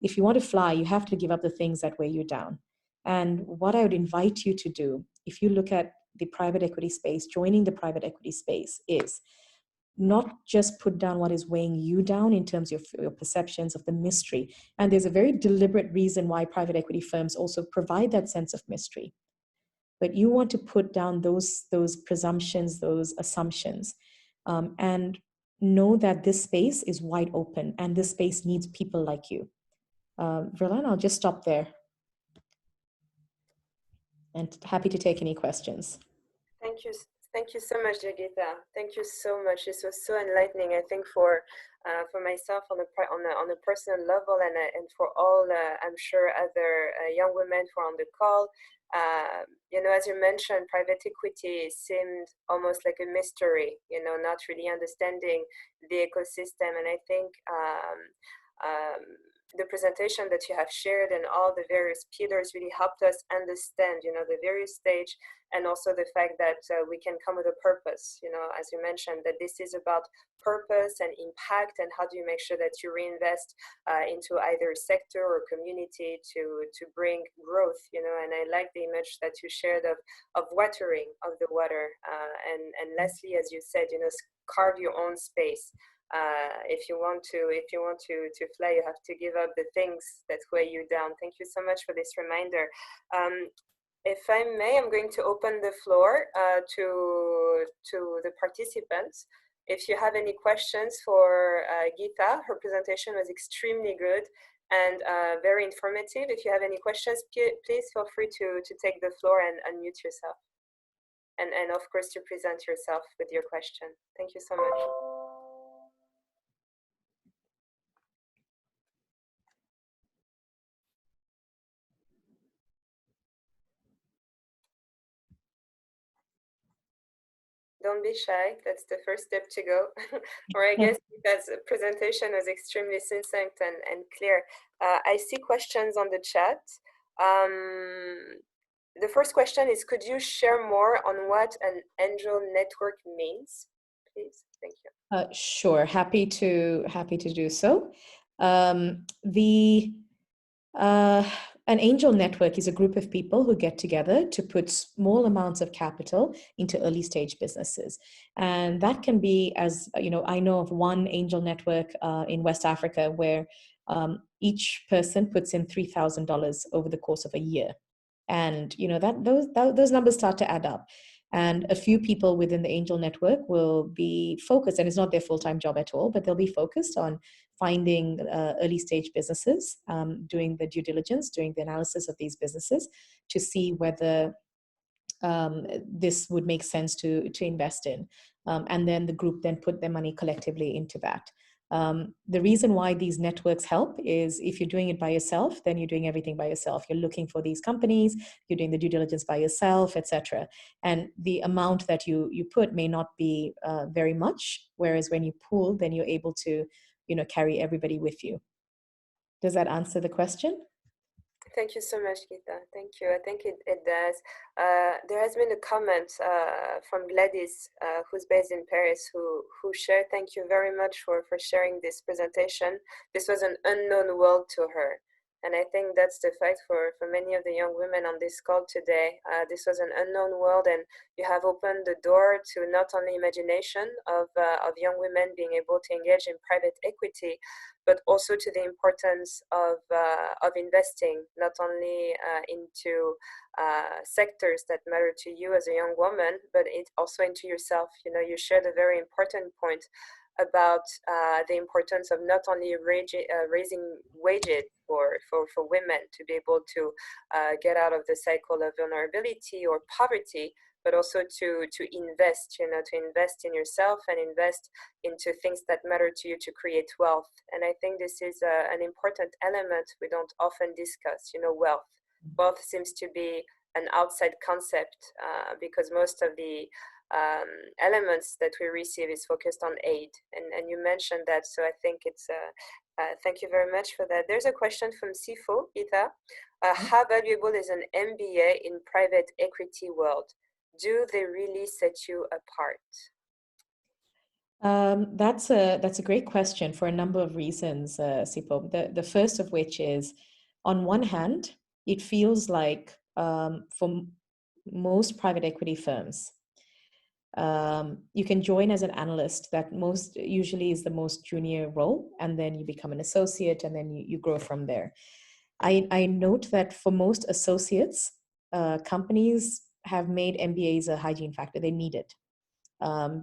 if you want to fly, you have to give up the things that weigh you down. And what I would invite you to do, if you look at the private equity space, joining the private equity space, is not just put down what is weighing you down in terms of your perceptions of the mystery. And there's a very deliberate reason why private equity firms also provide that sense of mystery. But you want to put down those presumptions, those assumptions, and know that this space is wide open and this space needs people like you. Verlan, I'll just stop there. And happy to take any questions. Thank you so much, Geetha. Thank you so much. This was so enlightening. I think for myself on a personal level, and for all I'm sure other young women who are on the call. You know, as you mentioned, private equity seemed almost like a mystery. You know, not really understanding the ecosystem, and I think. The presentation that you have shared and all the various pillars really helped us understand, you know, the various stage, and also the fact that we can come with a purpose, you know, as you mentioned, that this is about purpose and impact, and how do you make sure that you reinvest into either sector or community to bring growth, you know. And I like the image that you shared of watering of the water, and Leslie, as you said, you know, carve your own space. If you want to fly, you have to give up the things that weigh you down. Thank you so much for this reminder. If I may, I'm going to open the floor to the participants. If you have any questions for Geetha, her presentation was extremely good and very informative. If you have any questions, please feel free to take the floor and unmute yourself. And of course, to present yourself with your question. Thank you so much. Don't be shy. That's the first step to go. Or I guess because the presentation was extremely succinct and clear. I see questions on the chat. The first question is, could you share more on what an angel network means, please? Thank you. Sure, happy to do so. An angel network is a group of people who get together to put small amounts of capital into early stage businesses. And that can be, as you know, I know of one angel network in West Africa where each person puts in $3,000 over the course of a year. And you know that those numbers start to add up. And a few people within the angel network will be focused, and it's not their full-time job at all, but they'll be focused on finding early stage businesses, doing the due diligence, doing the analysis of these businesses to see whether this would make sense to invest in. And then the group then put their money collectively into that. The reason why these networks help is if you're doing it by yourself, then you're doing everything by yourself. You're looking for these companies, you're doing the due diligence by yourself, etc. And the amount that you put may not be very much, whereas when you pool, then you're able to, you know, carry everybody with you. Does that answer the question? Thank you so much, Geetha. Thank you. I think it does. There has been a comment from Gladys, who's based in Paris, who shared, thank you very much for sharing this presentation. This was an unknown world to her. And I think that's the fact for many of the young women on this call today. This was an unknown world, and you have opened the door to not only imagination of young women being able to engage in private equity, but also to the importance of investing, not only into sectors that matter to you as a young woman, but also into yourself. You know, you shared a very important point about the importance of not only raising wages for women to be able to get out of the cycle of vulnerability or poverty, but also to invest, you know, to invest in yourself and invest into things that matter to you to create wealth. And I think this is an important element we don't often discuss, you know, wealth. Wealth seems to be an outside concept because most of the elements that we receive is focused on aid. And you mentioned that, so I think it's, thank you very much for that. There's a question from Sifo, Geetha. How valuable is an MBA in private equity world? Do they really set you apart? That's a great question for a number of reasons, Sipo. The first of which is, on one hand, it feels like for most private equity firms, you can join as an analyst. That most usually is the most junior role, and then you become an associate, and then you grow from there. I note that for most associates, companies have made MBAs a hygiene factor. They need it,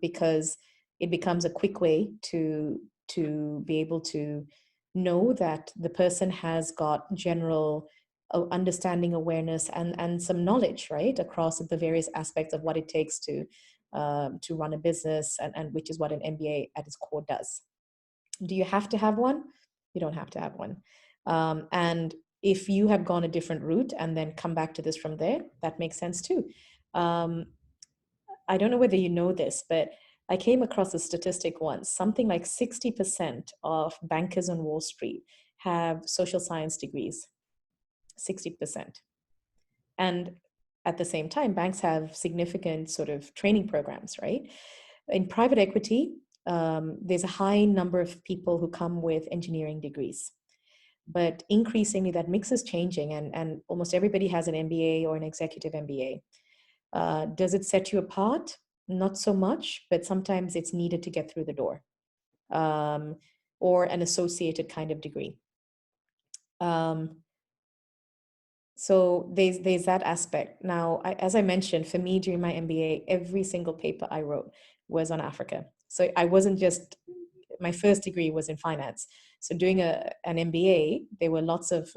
because it becomes a quick way to be able to know that the person has got general understanding, awareness, and some knowledge, right, across the various aspects of what it takes to run a business, and which is what an MBA at its core does. Do you have to have one? You don't have to have one. And if you have gone a different route and then come back to this from there, that makes sense too. Um, I don't know whether you know this, but I came across a statistic once. Something like 60% of bankers on Wall Street have social science degrees. 60%. And at the same time, banks have significant sort of training programs, right? In private equity, there's a high number of people who come with engineering degrees. But increasingly, that mix is changing, and almost everybody has an MBA or an executive MBA. Does it set you apart? Not so much, but sometimes it's needed to get through the door, um, or an associated kind of degree. So there's that aspect. Now, as I mentioned, for me during my MBA, every single paper I wrote was on Africa. So I wasn't just, my first degree was in finance. So doing an MBA, there were lots of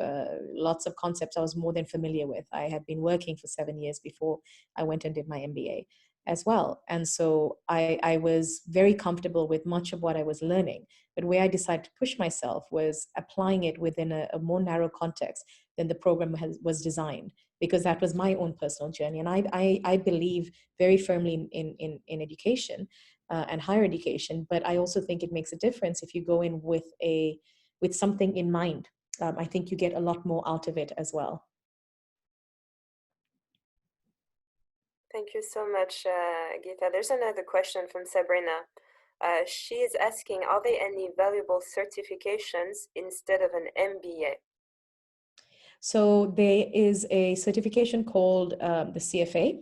concepts I was more than familiar with. I had been working for 7 years before I went and did my MBA as well. And so I was very comfortable with much of what I was learning. But where I decided to push myself was applying it within a more narrow context than the program was designed, because that was my own personal journey. And I believe very firmly in education, and higher education, but I also think it makes a difference if you go in with something in mind. I think you get a lot more out of it as well. Thank you so much, Geetha. There's another question from Sabrina. She is asking, are there any valuable certifications instead of an MBA? So there is a certification called the CFA,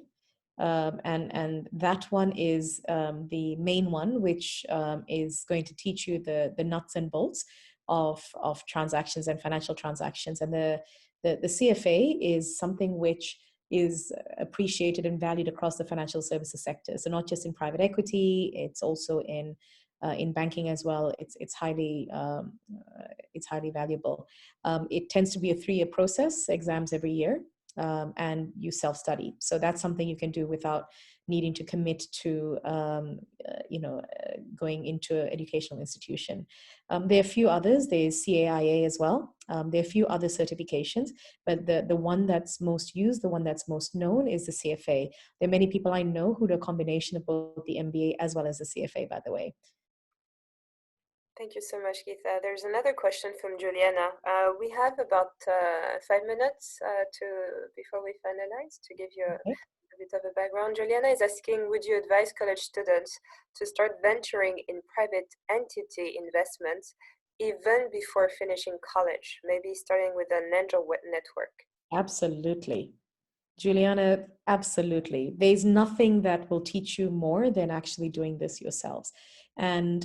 and that one is the main one, which is going to teach you the nuts and bolts of transactions and financial transactions. And the CFA is something which is appreciated and valued across the financial services sector. So not just in private equity, it's also in banking as well. It's highly valuable. It tends to be a 3-year process, exams every year, and you self-study. So that's something you can do without needing to commit to, going into an educational institution. There are a few others. There's CAIA as well. There are a few other certifications, but the one that's most used, the one that's most known is the CFA. There are many people I know who do a combination of both the MBA as well as the CFA, by the way. Thank you so much, Geetha. There's another question from Juliana. We have about 5 minutes before we finalize to give you a bit of a background. Juliana is asking, would you advise college students to start venturing in private entity investments even before finishing college, maybe starting with an angel network? Absolutely. Juliana, absolutely. There's nothing that will teach you more than actually doing this yourselves. And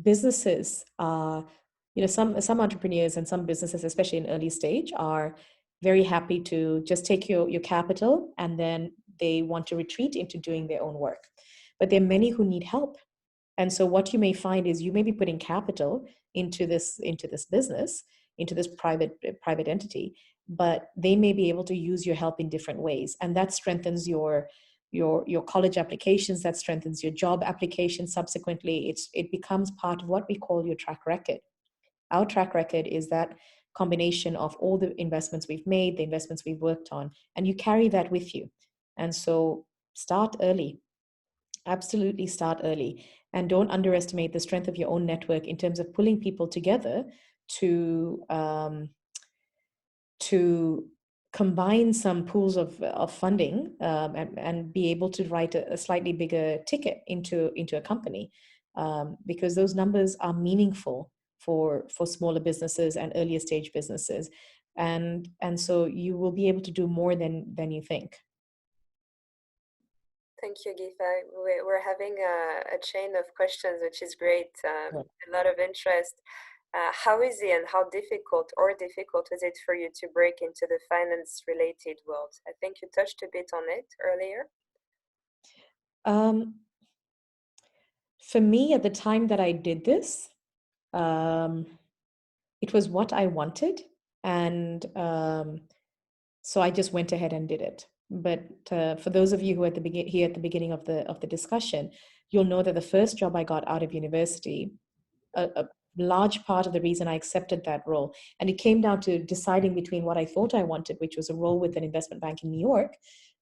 businesses are, some entrepreneurs and some businesses, especially in early stage, are very happy to just take your capital, and then they want to retreat into doing their own work. But there are many who need help. And so what you may find is you may be putting capital into this business, into this private entity, but they may be able to use your help in different ways, and that strengthens your college applications, that strengthens your job application. Subsequently, it becomes part of what we call your track record. Our track record is that combination of all the investments we've made, the investments we've worked on, and you carry that with you. And so start early. Absolutely start early, and don't underestimate the strength of your own network in terms of pulling people together to combine some pools of funding, and be able to write a slightly bigger ticket into a company, because those numbers are meaningful for smaller businesses and earlier stage businesses, and so you will be able to do more than you think. Thank you, Geetha. We're having a chain of questions, which is great. A lot of interest. How easy and how difficult or difficult was it for you to break into the finance-related world? I think you touched a bit on it earlier. For me, at the time that I did this, it was what I wanted, and so I just went ahead and did it. But for those of you who are here at the beginning of the discussion, you'll know that the first job I got out of university, a large part of the reason I accepted that role, and it came down to deciding between what I thought I wanted, which was a role with an investment bank in New York,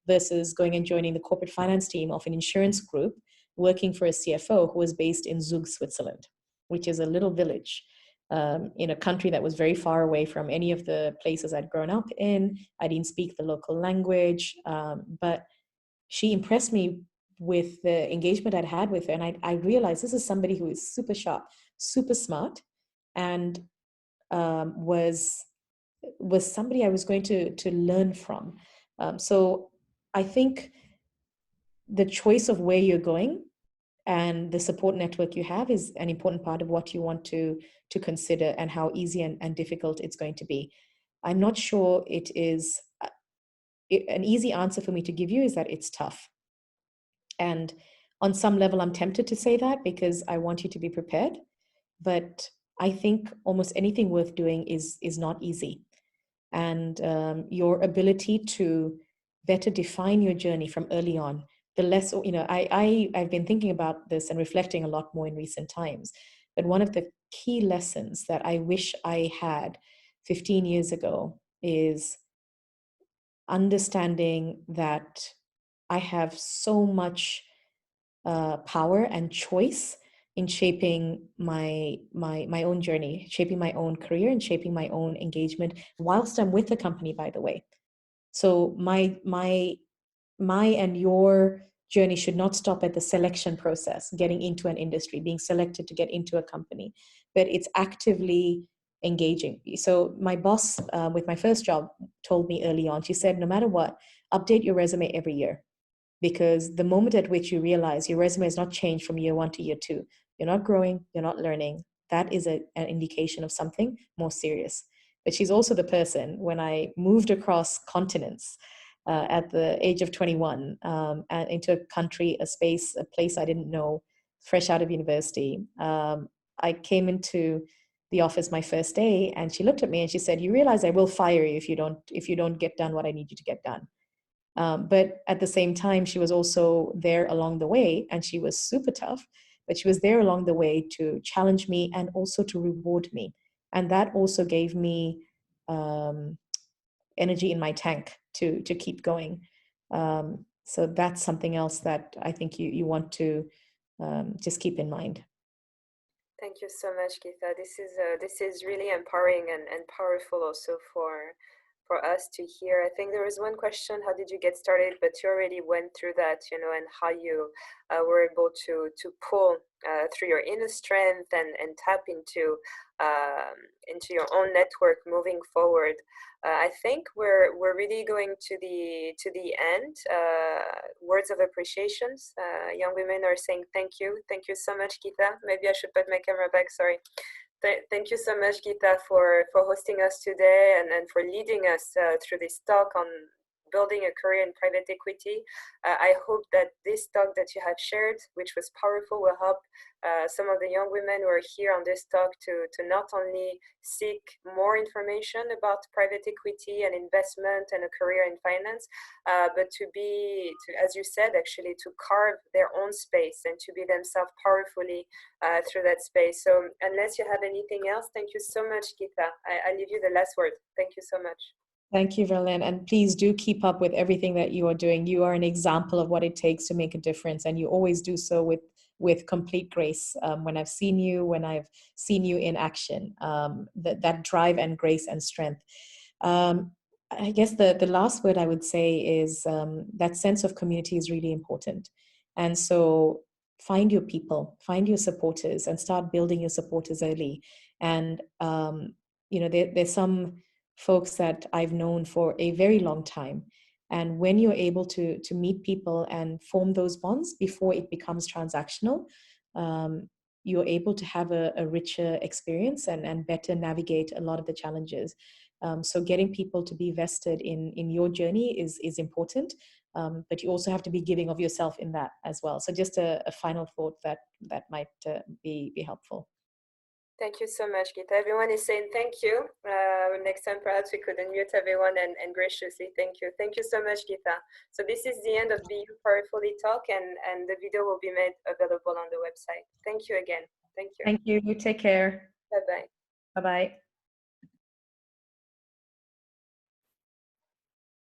versus going and joining the corporate finance team of an insurance group, working for a CFO who was based in Zug, Switzerland, which is a little village in a country that was very far away from any of the places I'd grown up in. I didn't speak the local language, but she impressed me with the engagement I'd had with her. And I realized this is somebody who is super sharp, super smart, and was somebody I was going to learn from. So I think the choice of where you're going and the support network you have is an important part of what you want to consider, and how easy and difficult it's going to be. I'm not sure it is an easy answer for me to give you is that it's tough. And on some level, I'm tempted to say that because I want you to be prepared. But I think almost anything worth doing is not easy. And your ability to better define your journey from early on, the less, I've been thinking about this and reflecting a lot more in recent times. But one of the key lessons that I wish I had 15 years ago is understanding that I have so much power and choice in shaping my own journey, shaping my own career, and shaping my own engagement whilst I'm with the company, by the way. So my and your journey should not stop at the selection process, getting into an industry, being selected to get into a company, but it's actively engaging. So my boss, with my first job, told me early on, she said, no matter what, update your resume every year, because the moment at which you realize your resume has not changed from year one to year two, you're not growing, you're not learning, that is an indication of something more serious. But she's also the person, when I moved across continents at the age of 21, and into a country, a place I didn't know, fresh out of university, I came into the office my first day, and she looked at me and she said, you realize I will fire you if you don't get done what I need you to get done. But at the same time, she was also there along the way, and she was super tough, but she was there along the way to challenge me and also to reward me. And that also gave me energy in my tank to keep going. So that's something else that I think you want to just keep in mind. Thank you so much, Geetha. This is really empowering and powerful also for us to hear. I think there was one question: how did you get started? But you already went through that, and how you were able to pull through your inner strength and tap into your own network moving forward. I think we're really going to the end. Words of appreciations. Young women are saying thank you so much, Geetha. Maybe I should put my camera back. Sorry. Thank you so much, Geetha, for hosting us today and for leading us through this talk on building a career in private equity. I hope that this talk that you have shared, which was powerful, will help some of the young women who are here on this talk to not only seek more information about private equity and investment and a career in finance, but as you said, actually to carve their own space and to be themselves powerfully through that space. So unless you have anything else, thank you so much, Geetha. I leave you the last word. Thank you so much. Thank you, Verlaine. And please do keep up with everything that you are doing. You are an example of what it takes to make a difference, and you always do so with complete grace. When I've seen you in action, that drive and grace and strength. I guess the last word I would say is that sense of community is really important. And so find your people, find your supporters, and start building your supporters early. And, there's some folks that I've known for a very long time. And when you're able to meet people and form those bonds before it becomes transactional, um, you're able to have a richer experience and better navigate a lot of the challenges. So getting people to be vested in your journey is important, but you also have to be giving of yourself in that as well. So just a final thought that might be helpful. Thank you so much, Geetha. Everyone is saying thank you. Next time, perhaps we could unmute everyone and graciously thank you. Thank you so much, Geetha. So this is the end of the Powerfully Talk, and the video will be made available on the website. Thank you again. Thank you. Thank you. You take care. Bye-bye. Bye-bye.